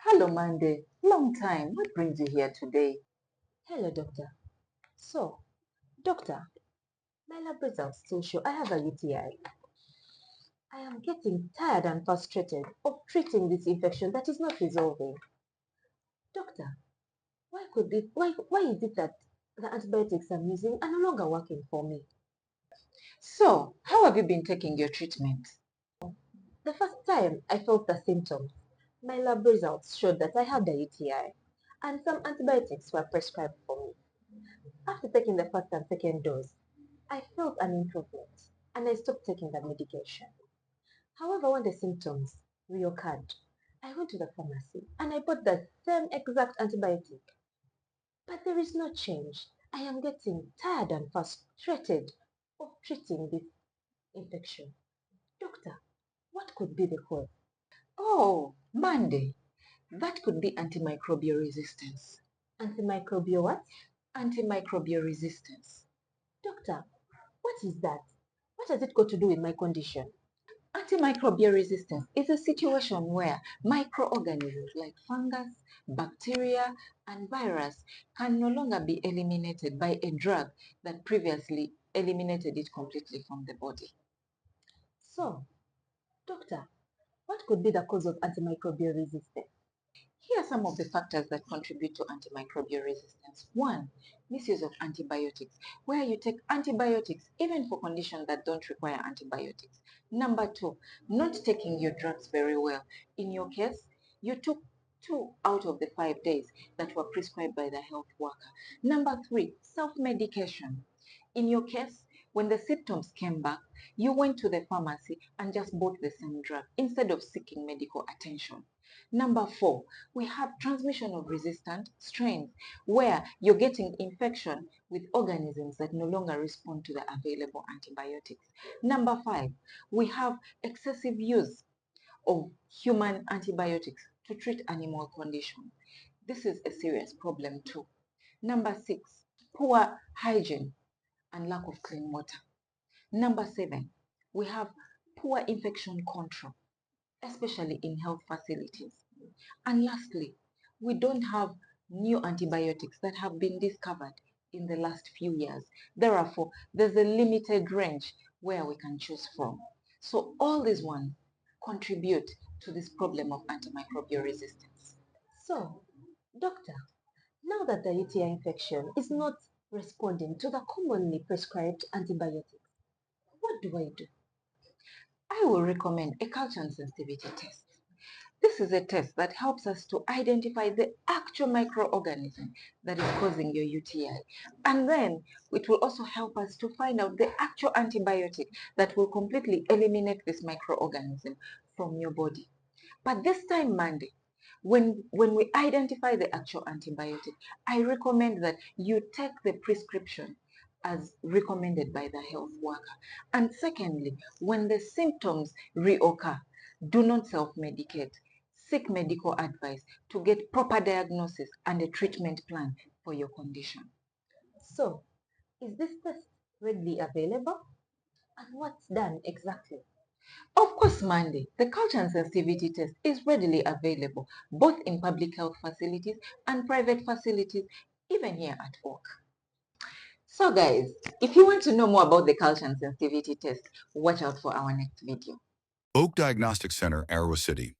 Hello, Monday. Long time. What brings you here today? Hello, doctor. So, doctor, my lab results still show I have a UTI. I am getting tired and frustrated of treating this infection that is not resolving. Doctor, why is it that the antibiotics I'm using are no longer working for me? So, how have you been taking your treatment? The first time I felt the symptoms, my lab results showed that I had a UTI and some antibiotics were prescribed for me. After taking the first and second dose, I felt an improvement and I stopped taking the medication. However, when the symptoms reoccurred, I went to the pharmacy and I bought the same exact antibiotic. But there is no change. I am getting tired and frustrated of treating this infection. Doctor, what could be the cause? Oh, Monday. That could be antimicrobial resistance. Antimicrobial what? Antimicrobial resistance. Doctor, what is that? What has it got to do with my condition? Antimicrobial resistance is a situation where microorganisms like fungus, bacteria, and virus can no longer be eliminated by a drug that previously eliminated it completely from the body. So, doctor, what could be the cause of antimicrobial resistance? Here are some of the factors that contribute to antimicrobial resistance. One, misuse of antibiotics, where you take antibiotics even for conditions that don't require antibiotics. Number two, not taking your drugs very well. In your case, you took 2 out of the 5 days that were prescribed by the health worker. Number three, self-medication. In your case, when the symptoms came back, you went to the pharmacy and just bought the same drug instead of seeking medical attention. Number four, we have transmission of resistant strains, where you're getting infection with organisms that no longer respond to the available antibiotics. Number five, we have excessive use of human antibiotics to treat animal conditions. This is a serious problem too. Number six, poor hygiene and lack of clean water. Number seven, we have poor infection control, especially in health facilities. And lastly, we don't have new antibiotics that have been discovered in the last few years. Therefore, there's a limited range where we can choose from. So all these ones contribute to this problem of antimicrobial resistance. So, doctor, now that the UTI infection is not responding to the commonly prescribed antibiotics, what do I do? I will recommend a culture and sensitivity test. This is a test that helps us to identify the actual microorganism that is causing your UTI. And then it will also help us to find out the actual antibiotic that will completely eliminate this microorganism from your body. But this time, Monday, when we identify the actual antibiotic, I recommend that you take the prescription as recommended by the health worker. And secondly, when the symptoms reoccur, do not self-medicate. Seek medical advice to get proper diagnosis and a treatment plan for your condition. So, is this test readily available? And what's done exactly? Of course, Monday, the culture and sensitivity test is readily available both in public health facilities and private facilities, even here at work. So guys, if you want to know more about the culture and sensitivity test, watch out for our next video. Oak Diagnostic Center, Arua City.